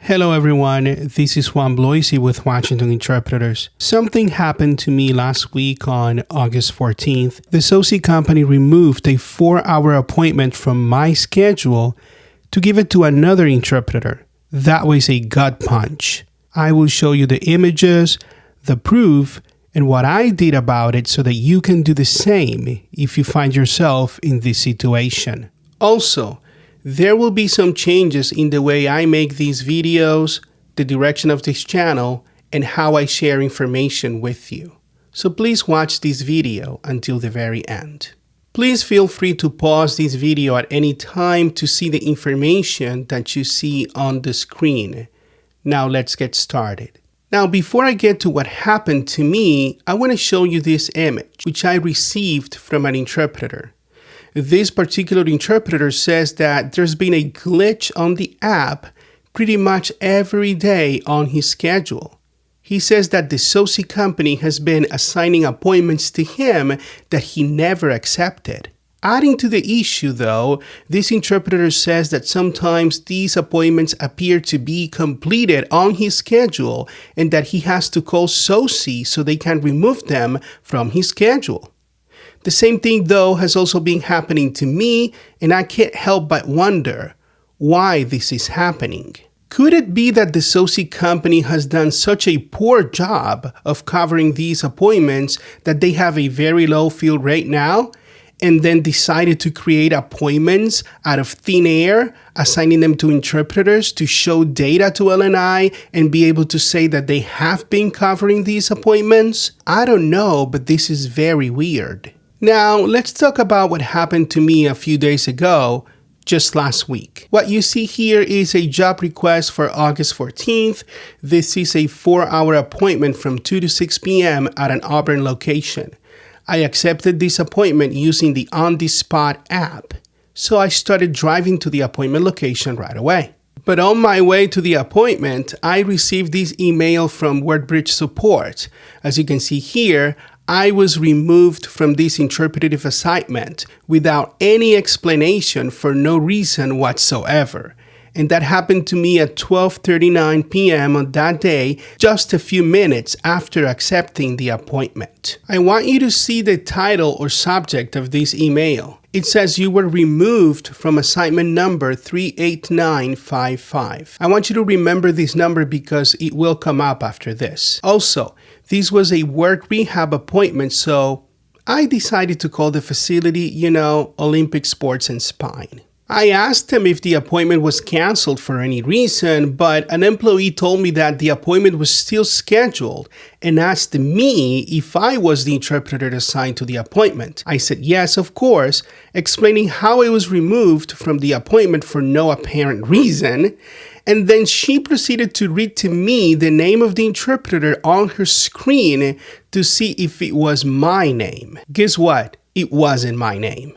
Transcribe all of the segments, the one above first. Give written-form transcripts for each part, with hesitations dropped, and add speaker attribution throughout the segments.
Speaker 1: Hello everyone, this is Juan Bloisi with Washington Interpreters. Something happened to me last week on August 14th. The SOSi company removed a 4-hour appointment from my schedule to give it to another interpreter. That was a gut punch. I will show you the images, the proof, and what I did about it so that you can do the same if you find yourself in this situation. Also, there will be some changes in the way I make these videos, the direction of this channel, and how I share information with you. So please watch this video until the very end. Please feel free to pause this video at any time to see the information that you see on the screen. Now let's get started. Now, before I get to what happened to me, I want to show you this image, which I received from an interpreter. This particular interpreter says that there's been a glitch on the app pretty much every day on his schedule. He says that the SOSi company has been assigning appointments to him that he never accepted. Adding to the issue, though, this interpreter says that sometimes these appointments appear to be completed on his schedule and that he has to call SOSi so they can remove them from his schedule. The same thing, though, has also been happening to me, and I can't help but wonder why this is happening. Could it be that the SOSi company has done such a poor job of covering these appointments that they have a very low fill rate now, and then decided to create appointments out of thin air, assigning them to interpreters to show data to L&I and be able to say that they have been covering these appointments? I don't know, but this is very weird. Now, let's talk about what happened to me a few days ago, just last week. What you see here is a job request for August 14th. This is a 4-hour appointment from 2 to 6 p.m. at an Auburn location. I accepted this appointment using the On The Spot app, so I started driving to the appointment location right away. But on my way to the appointment, I received this email from WordBridge support. As you can see here, I was removed from this interpretive assignment without any explanation for no reason whatsoever. And that happened to me at 12:39 p.m. on that day, just a few minutes after accepting the appointment. I want you to see the title or subject of this email. It says you were removed from assignment number 38955. I want you to remember this number because it will come up after this. Also, this was a work rehab appointment, so I decided to call the facility, Olympic Sports and Spine. I asked him if the appointment was canceled for any reason, but an employee told me that the appointment was still scheduled and asked me if I was the interpreter assigned to the appointment. I said yes, of course, explaining how I was removed from the appointment for no apparent reason. And then she proceeded to read to me the name of the interpreter on her screen to see if it was my name. Guess what? It wasn't my name.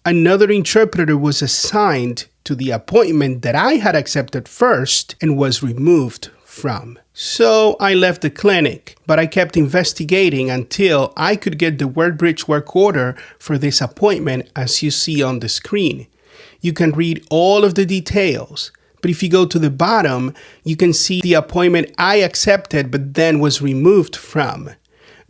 Speaker 1: Another interpreter was assigned to the appointment that I had accepted first and was removed from. So I left the clinic, but I kept investigating until I could get the WordBridge work order for this appointment as you see on the screen. You can read all of the details, but if you go to the bottom, you can see the appointment I accepted but then was removed from.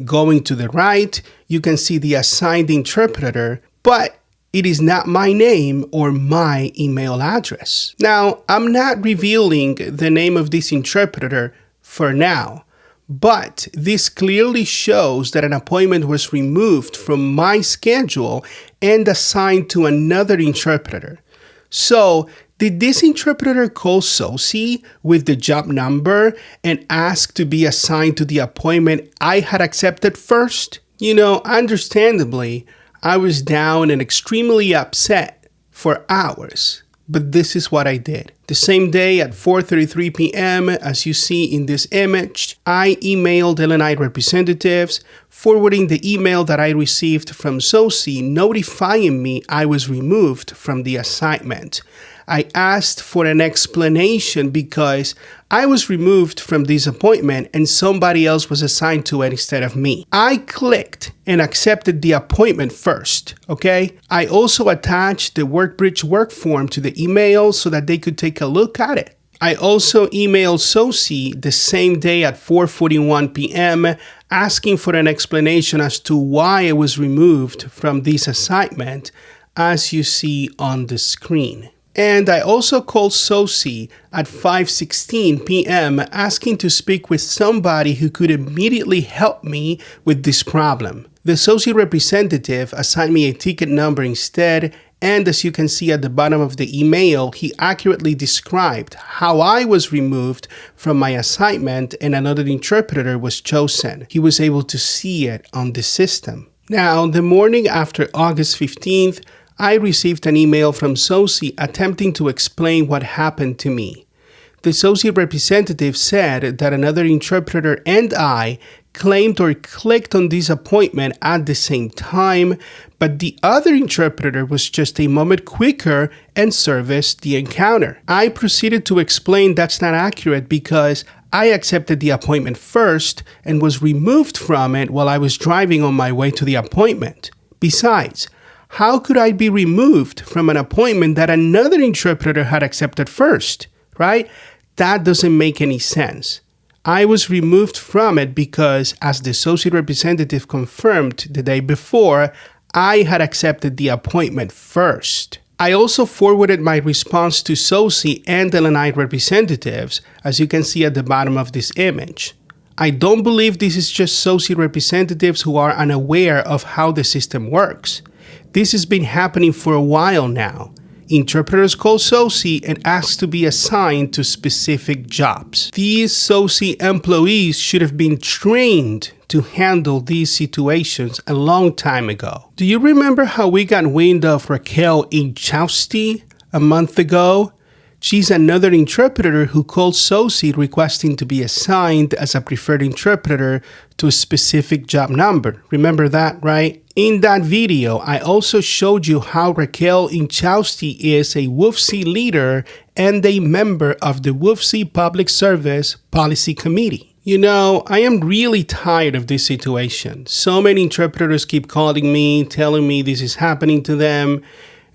Speaker 1: Going to the right, you can see the assigned interpreter, but it is not my name or my email address. Now, I'm not revealing the name of this interpreter for now, but this clearly shows that an appointment was removed from my schedule and assigned to another interpreter. So, did this interpreter call SOSi with the job number and ask to be assigned to the appointment I had accepted first? Understandably, I was down and extremely upset for hours, but this is what I did. The same day at 4:33 p.m., as you see in this image, I emailed L&I representatives, forwarding the email that I received from SOSi notifying me I was removed from the assignment. I asked for an explanation because I was removed from this appointment and somebody else was assigned to it instead of me. I clicked and accepted the appointment first, okay? I also attached the WordBridge work form to the email so that they could take a look at it. I also emailed SOSi the same day at 4:41 p.m. asking for an explanation as to why I was removed from this assignment, as you see on the screen. And I also called SOSi at 5:16 p.m. asking to speak with somebody who could immediately help me with this problem. The SOSi representative assigned me a ticket number instead, and as you can see at the bottom of the email, he accurately described how I was removed from my assignment and another interpreter was chosen. He was able to see it on the system. Now, the morning after August 15th, I received an email from SOSi attempting to explain what happened to me. The SOSi representative said that another interpreter and I claimed or clicked on this appointment at the same time, but the other interpreter was just a moment quicker and serviced the encounter. I proceeded to explain that's not accurate because I accepted the appointment first and was removed from it while I was driving on my way to the appointment. Besides, how could I be removed from an appointment that another interpreter had accepted first, right? That doesn't make any sense. I was removed from it because, as the SOSi representative confirmed the day before, I had accepted the appointment first. I also forwarded my response to SOSi and L&I representatives, as you can see at the bottom of this image. I don't believe this is just SOSi representatives who are unaware of how the system works. This has been happening for a while now. Interpreters call SOSi and ask to be assigned to specific jobs. These SOSi employees should have been trained to handle these situations a long time ago. Do you remember how we got wind of L&I Chapter a month ago? She's another interpreter who called SOSi requesting to be assigned as a preferred interpreter to a specific job number. Remember that, right? In that video, I also showed you how L&I Chapter is a WFSE leader and a member of the WFSE Public Service Policy Committee. You know, I am really tired of this situation. So many interpreters keep calling me, telling me this is happening to them.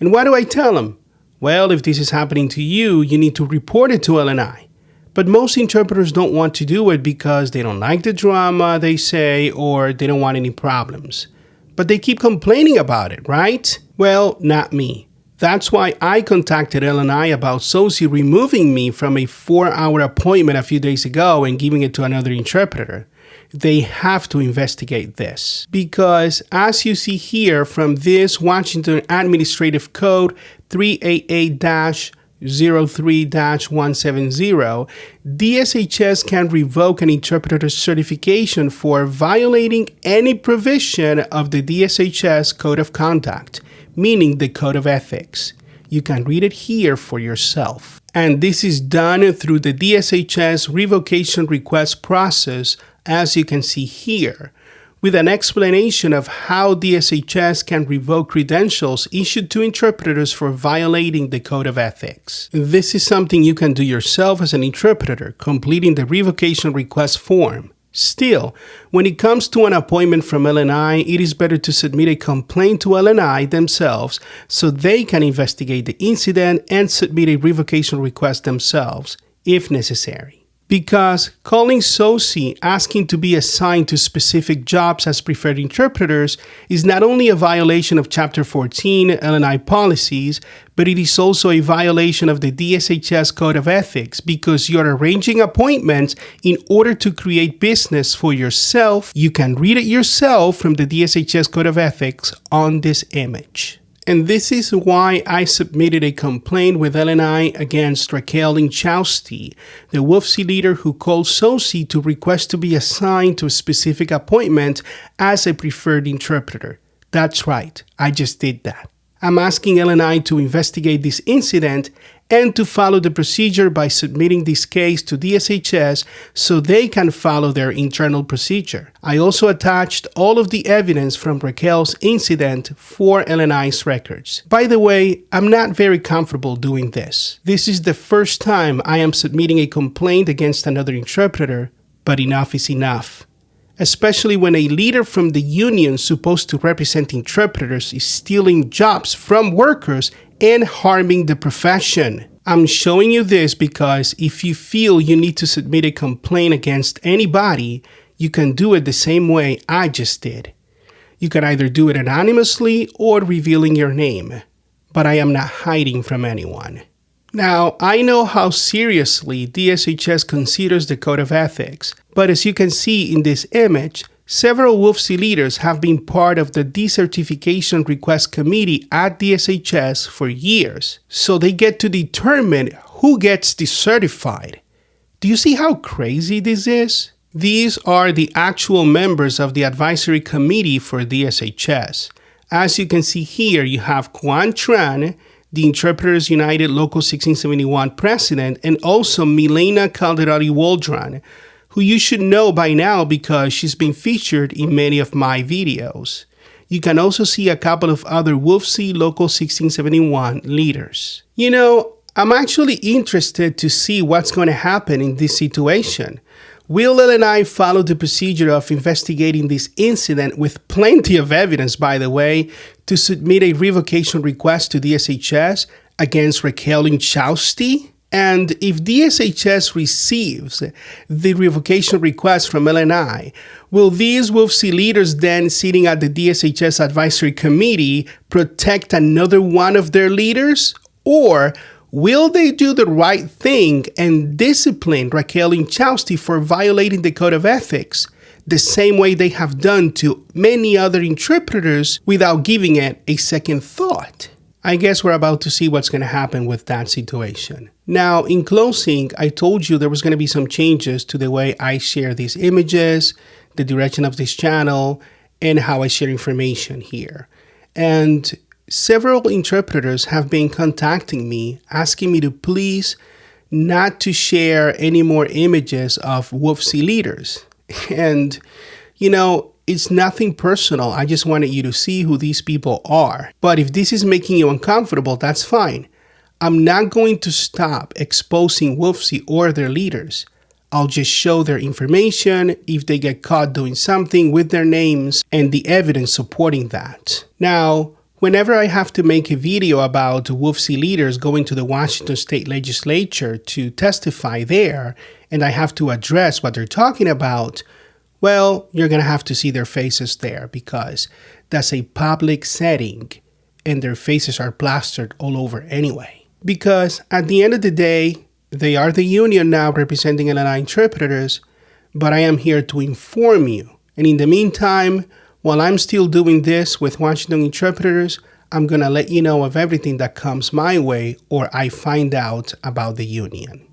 Speaker 1: And what do I tell them? Well, if this is happening to you, you need to report it to L&I. But most interpreters don't want to do it because they don't like the drama, they say, or they don't want any problems. But they keep complaining about it, right? Well, not me. That's why I contacted L&I about SOSi removing me from a 4-hour appointment a few days ago and giving it to another interpreter. They have to investigate this because, as you see here from this Washington Administrative Code 388-03-170, DSHS can revoke an interpreter's certification for violating any provision of the DSHS Code of Conduct, meaning the Code of Ethics. You can read it here for yourself. And this is done through the DSHS revocation request process, as you can see here, with an explanation of how DSHS can revoke credentials issued to interpreters for violating the Code of Ethics. This is something you can do yourself as an interpreter, completing the revocation request form. Still, when it comes to an appointment from L&I, it is better to submit a complaint to L&I themselves so they can investigate the incident and submit a revocation request themselves, if necessary. Because calling SOSi asking to be assigned to specific jobs as preferred interpreters is not only a violation of Chapter 14 L&I policies, but it is also a violation of the DSHS Code of Ethics because you're arranging appointments in order to create business for yourself. You can read it yourself from the DSHS Code of Ethics on this image. And this is why I submitted a complaint with L&I against L&I Chapter, the WFSE leader who called SOSi to request to be assigned to a specific appointment as a preferred interpreter. That's right, I just did that. I'm asking L&I to investigate this incident and to follow the procedure by submitting this case to DSHS so they can follow their internal procedure. I also attached all of the evidence from Raquel's incident for L&I's records. By the way, I'm not very comfortable doing this. This is the first time I am submitting a complaint against another interpreter, but enough is enough. Especially when a leader from the union supposed to represent interpreters is stealing jobs from workers and harming the profession. I'm showing you this because if you feel you need to submit a complaint against anybody, you can do it the same way I just did. You can either do it anonymously or revealing your name, but I am not hiding from anyone. Now, I know how seriously DSHS considers the Code of Ethics, but as you can see in this image, several WFSE leaders have been part of the decertification request committee at DSHS for years, so they get to determine who gets decertified. Do you see how crazy this is? These are the actual members of the advisory committee for DSHS. As you can see here, you have Quan Tran, the Interpreters United Local 1671 president, and also Milena Calderari-Waldron, who you should know by now because she's been featured in many of my videos. You can also see a couple of other WFSE Local 1671 leaders. You know, I'm actually interested to see what's going to happen in this situation. Will L&I follow the procedure of investigating this incident with plenty of evidence, by the way, to submit a revocation request to DSHS against Raquel Inchausti? And if DSHS receives the revocation request from L&I, will these WFSE leaders then sitting at the DSHS advisory committee protect another one of their leaders? Or will they do the right thing and discipline Raquel Inchausti for violating the Code of Ethics, the same way they have done to many other interpreters without giving it a second thought? I guess we're about to see what's going to happen with that situation. Now, in closing, I told you there was going to be some changes to the way I share these images, the direction of this channel, and how I share information here. And several interpreters have been contacting me, asking me to please not to share any more images of WFSE leaders. And, you know, it's nothing personal. I just wanted you to see who these people are. But if this is making you uncomfortable, that's fine. I'm not going to stop exposing WFSE or their leaders. I'll just show their information if they get caught doing something with their names and the evidence supporting that. Now, whenever I have to make a video about WFSE leaders going to the Washington State Legislature to testify there, and I have to address what they're talking about, well, you're going to have to see their faces there because that's a public setting and their faces are plastered all over anyway. Because at the end of the day, they are the union now representing L&I interpreters, but I am here to inform you. And in the meantime, while I'm still doing this with Washington interpreters, I'm going to let you know of everything that comes my way or I find out about the union.